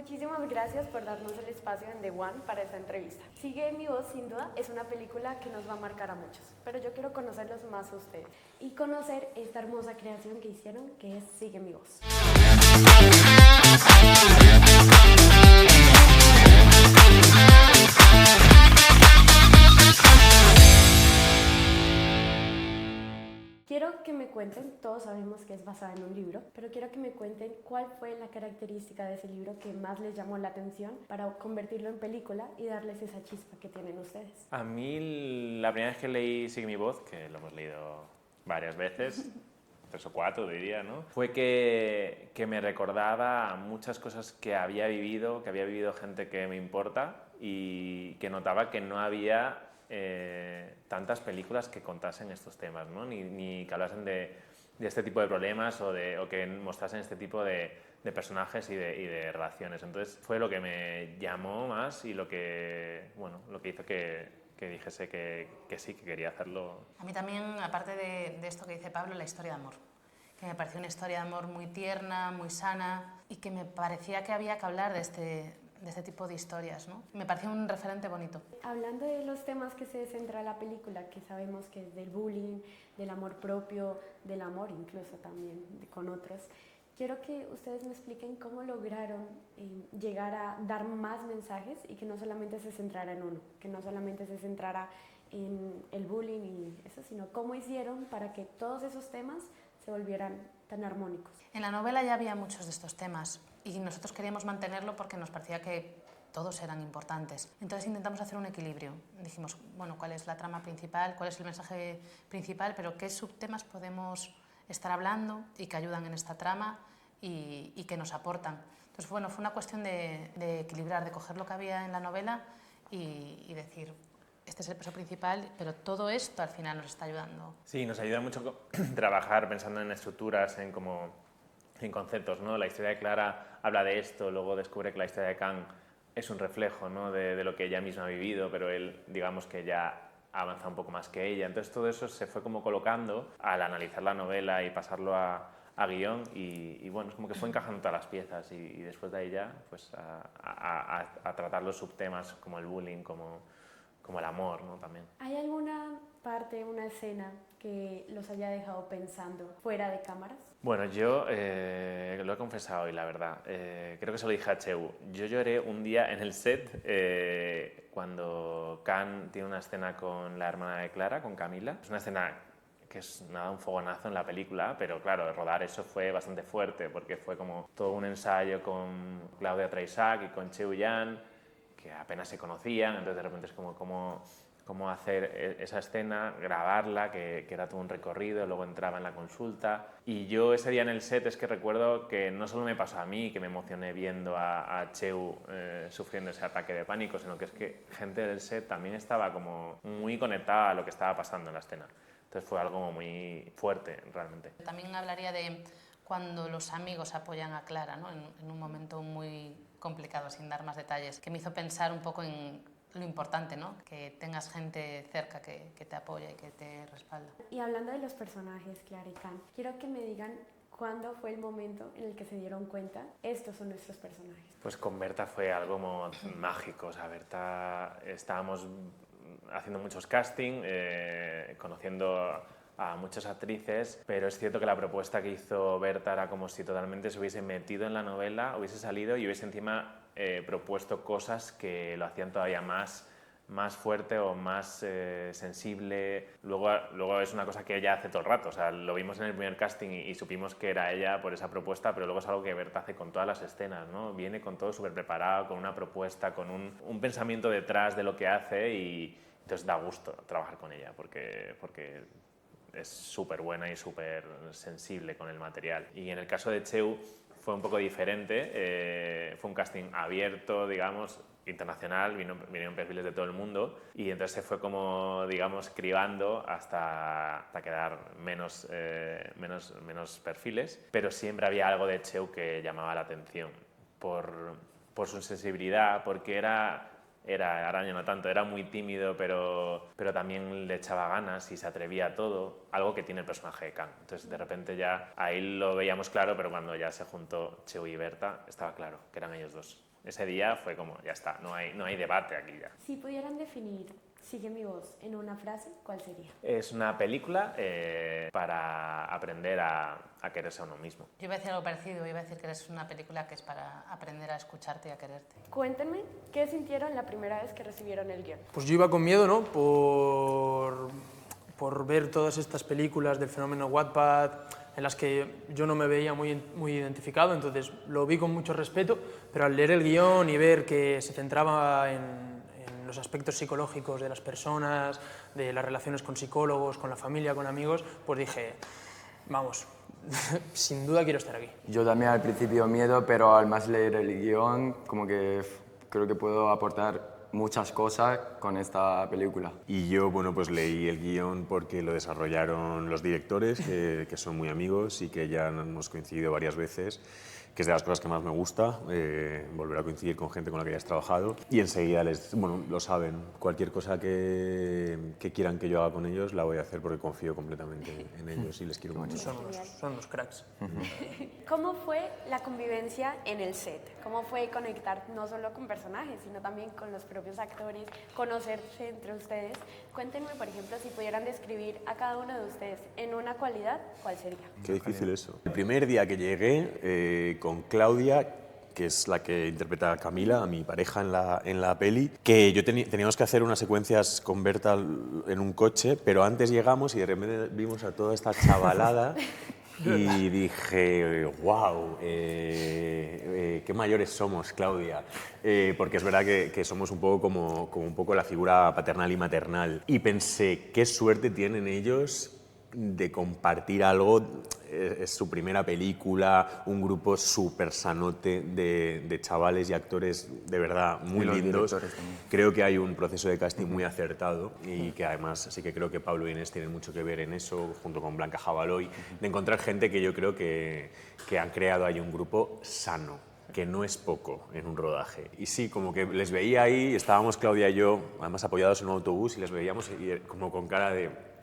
Muchísimas gracias por darnos el espacio en The One para esta entrevista. Sigue mi voz, sin duda, es una película que nos va a marcar a muchos, pero yo quiero conocerlos más a ustedes y conocer esta hermosa creación que hicieron, que es Sigue mi voz. Quiero que me cuenten, todos sabemos que es basada en un libro, pero quiero que me cuenten cuál fue la característica de ese libro que más les llamó la atención para convertirlo en película y darles esa chispa que tienen ustedes. A mí la primera vez que leí Sigue mi voz, que lo hemos leído varias veces, 3 o 4 diría, ¿no? Fue que me recordaba muchas cosas que había vivido gente que me importa y que notaba que no había tantas películas que contasen estos temas, ¿no? ni que hablasen de este tipo de problemas o que mostrasen este tipo de personajes y de relaciones. Entonces fue lo que me llamó más y lo que hizo que dijese que sí, que quería hacerlo. A mí también, aparte de esto que dice Pablo, la historia de amor, que me pareció una historia de amor muy tierna, muy sana y que me parecía que había que hablar de este tipo de historias, ¿no? Me pareció un referente bonito. Hablando de los temas que se centra la película, que sabemos que es del bullying, del amor propio, del amor incluso también con otros, quiero que ustedes me expliquen cómo lograron llegar a dar más mensajes y que no solamente se centrara en uno, que no solamente se centrara en el bullying y eso, sino cómo hicieron para que todos esos temas se volvieran tan armónicos. En la novela ya había muchos de estos temas y nosotros queríamos mantenerlo porque nos parecía que todos eran importantes. Entonces intentamos hacer un equilibrio. Dijimos, bueno, ¿cuál es la trama principal? ¿Cuál es el mensaje principal? Pero ¿qué subtemas podemos estar hablando y que ayudan en esta trama y que nos aportan? Entonces, bueno, fue una cuestión de equilibrar, de coger lo que había en la novela y decir, este es el peso principal, pero todo esto al final nos está ayudando. Sí, nos ayuda mucho trabajar pensando en estructuras, en conceptos, ¿no? La historia de Clara habla de esto, luego descubre que la historia de Kang es un reflejo, ¿no? de lo que ella misma ha vivido, pero él, digamos que ya ha avanzado un poco más que ella. Entonces todo eso se fue como colocando al analizar la novela y pasarlo a guión y bueno, es como que fue encajando todas las piezas y después de ahí ya pues a tratar los subtemas como el bullying, como el amor, ¿no? También. ¿Hay alguna parte, una escena que los haya dejado pensando fuera de cámaras? Bueno, yo lo he confesado hoy, la verdad. Creo que se lo dije a Cheu. Yo lloré un día en el set cuando Kang tiene una escena con la hermana de Clara, con Camila. Es una escena que es nada, un fogonazo en la película, pero claro, rodar eso fue bastante fuerte porque fue como todo un ensayo con Claudia Traisac y con Cheu Yan, que apenas se conocían, entonces de repente es como cómo hacer esa escena, grabarla, que era todo un recorrido, luego entraba en la consulta. Y yo ese día en el set es que recuerdo que no solo me pasó a mí, que me emocioné viendo a Cheu sufriendo ese ataque de pánico, sino que es que gente del set también estaba como muy conectada a lo que estaba pasando en la escena. Entonces fue algo muy fuerte, realmente. También hablaría de cuando los amigos apoyan a Clara, ¿no? en un momento muy complicado, sin dar más detalles, que me hizo pensar un poco en lo importante, ¿no? Que tengas gente cerca que te apoya y que te respalda. Y hablando de los personajes, Clara y Kang, quiero que me digan cuándo fue el momento en el que se dieron cuenta, estos son nuestros personajes. Pues con Berta fue algo como mágico, o sea, Berta, estábamos haciendo muchos casting, conociendo a muchas actrices, pero es cierto que la propuesta que hizo Berta era como si totalmente se hubiese metido en la novela, hubiese salido y hubiese encima propuesto cosas que lo hacían todavía más fuerte o más sensible. Luego es una cosa que ella hace todo el rato, o sea, lo vimos en el primer casting y supimos que era ella por esa propuesta, pero luego es algo que Berta hace con todas las escenas, ¿no? Viene con todo súper preparado, con una propuesta, con un pensamiento detrás de lo que hace y entonces da gusto trabajar con ella porque es súper buena y súper sensible con el material. Y en el caso de Cheu fue un poco diferente, fue un casting abierto, digamos, internacional, vinieron perfiles de todo el mundo y entonces se fue como, digamos, cribando hasta quedar menos perfiles, pero siempre había algo de Cheu que llamaba la atención por su sensibilidad, porque Araña no tanto, era muy tímido, pero también le echaba ganas y se atrevía a todo, algo que tiene el personaje de Kang. Entonces, de repente ya ahí lo veíamos claro, pero cuando ya se juntó Cheu y Berta, estaba claro que eran ellos dos. Ese día fue como, ya está, no hay debate aquí ya. Si pudieran definir Sigue mi voz en una frase, ¿cuál sería? Es una película para aprender a quererse a uno mismo. Yo iba a decir algo parecido, iba a decir que es una película que es para aprender a escucharte y a quererte. Cuéntenme, ¿qué sintieron la primera vez que recibieron el guión? Pues yo iba con miedo, ¿no? Por ver todas estas películas del fenómeno Wattpad, en las que yo no me veía muy identificado, entonces lo vi con mucho respeto, pero al leer el guión y ver que se centraba en los aspectos psicológicos de las personas, de las relaciones con psicólogos, con la familia, con amigos, pues dije, vamos, sin duda quiero estar aquí. Yo también al principio miedo, pero al más leer el guión, como que creo que puedo aportar muchas cosas con esta película. Y yo, bueno, pues leí el guión porque lo desarrollaron los directores, que son muy amigos y que ya hemos coincidido varias veces, que es de las cosas que más me gusta, volver a coincidir con gente con la que ya has trabajado. Y enseguida lo saben, cualquier cosa que quieran que yo haga con ellos la voy a hacer porque confío completamente en ellos y les quiero mucho. Son unos cracks. ¿Cómo fue la convivencia en el set? ¿Cómo fue conectar no solo con personajes, sino también con los propios actores, conocerse entre ustedes? Cuéntenme, por ejemplo, si pudieran describir a cada uno de ustedes en una cualidad, ¿cuál sería? Qué difícil eso. El primer día que llegué con Claudia, que es la que interpreta a Camila, a mi pareja en la peli, que teníamos que hacer unas secuencias con Berta en un coche, pero antes llegamos y de repente vimos a toda esta chavalada y dije, wow, qué mayores somos, Claudia, porque es verdad que somos un poco como un poco la figura paternal y maternal. Y pensé, qué suerte tienen ellos de compartir algo, es su primera película, un grupo súper sanote de chavales y actores de verdad muy lindos. Creo que hay un proceso de casting muy acertado y que además sí que creo que Pablo y Inés tienen mucho que ver en eso, junto con Blanca Jabaloy, de encontrar gente que yo creo que han creado ahí un grupo sano, que no es poco en un rodaje. Y sí, como que les veía ahí, estábamos Claudia y yo, además apoyados en un autobús, y les veíamos como con cara de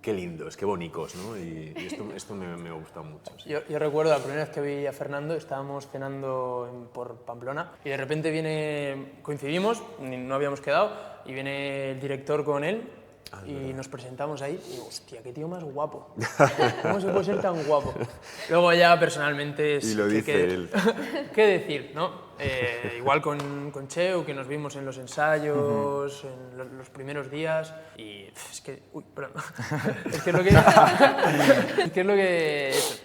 qué lindos, qué bonitos, ¿no? Y esto me gusta mucho. Sí. Yo recuerdo la primera vez que vi a Fernando, estábamos cenando por Pamplona y de repente coincidimos, no habíamos quedado, y viene el director con él y nos presentamos ahí y digo, hostia, qué tío más guapo. ¿Cómo se puede ser tan guapo? Luego ya personalmente... Y lo dice él. ¿Qué decir, no? Igual con Cheu, que nos vimos en los ensayos, en los primeros días, y es que... Uy, perdón.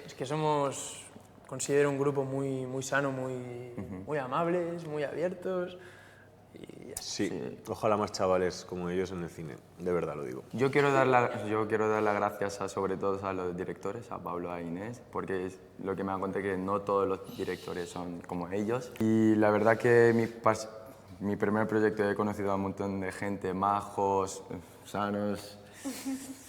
Es que somos, considero un grupo muy sano, muy amables, muy abiertos. Sí, ojalá más chavales como ellos en el cine, de verdad lo digo. Yo quiero dar las gracias sobre todo a los directores, a Pablo, a Inés, porque es lo que me han contado que no todos los directores son como ellos. Y la verdad que mi primer proyecto he conocido a un montón de gente, majos, sanos.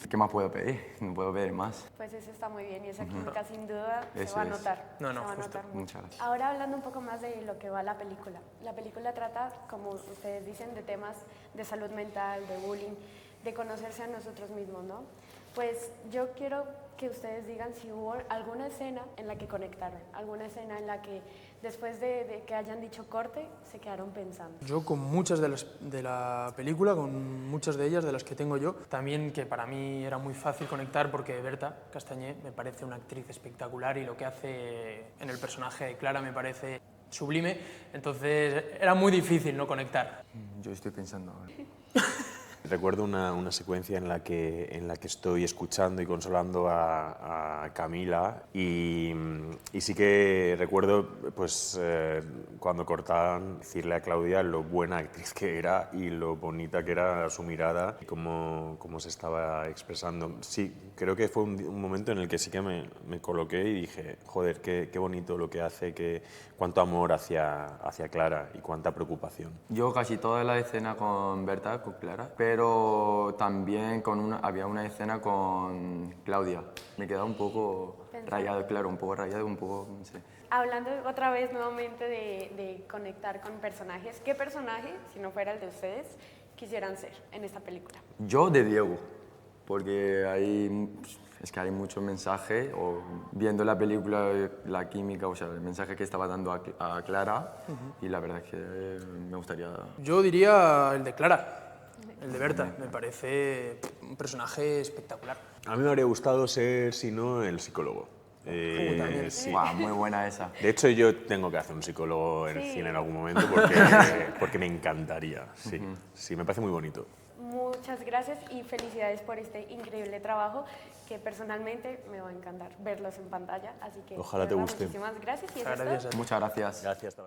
¿Qué más puedo pedir? No puedo pedir más. Pues eso está muy bien y esa química sin duda se va a notar. No, se va a justo. notar mucho. Muchas gracias. Ahora hablando un poco más de lo que va la película. La película trata, como ustedes dicen, de temas de salud mental, de bullying, de conocerse a nosotros mismos, ¿no? Pues yo quiero que ustedes digan si hubo alguna escena en la que conectaron, alguna escena en la que después de que hayan dicho corte, se quedaron pensando. Yo con muchas de la película, con muchas de ellas, de las que tengo yo, también que para mí era muy fácil conectar porque Berta Castañé me parece una actriz espectacular y lo que hace en el personaje de Clara me parece sublime, entonces era muy difícil no conectar. Yo estoy pensando ahora. Recuerdo una secuencia en la que estoy escuchando y consolando a Camila y sí que recuerdo pues, cuando cortaban decirle a Claudia lo buena actriz que era y lo bonita que era su mirada y cómo se estaba expresando. Sí, creo que fue un momento en el que sí que me coloqué y dije, joder, qué bonito lo que hace, cuánto amor hacia Clara y cuánta preocupación. Yo casi toda la escena con Berta, con Clara, pero también había una escena con Claudia. Me quedaba un poco rayado, claro, un poco rayado, un poco, no sé. Hablando otra vez nuevamente de conectar con personajes, ¿qué personaje, si no fuera el de ustedes, quisieran ser en esta película? Yo de Diego, porque ahí es que hay mucho mensaje, o viendo la película, la química, o sea, el mensaje que estaba dando a Clara, y la verdad es que me gustaría... Yo diría el de Clara, el de Berta. Me parece un personaje espectacular. A mí me habría gustado ser, si no, el psicólogo. También. Sí. Guau, muy buena esa. De hecho, yo tengo que hacer un psicólogo en el cine en algún momento porque me encantaría. Sí, sí, me parece muy bonito. Muchas gracias y felicidades por este increíble trabajo que personalmente me va a encantar verlos en pantalla. Así que Ojalá de te verdad, guste. Muchísimas gracias y eso es todo. Gracias a ti. Muchas gracias. Gracias.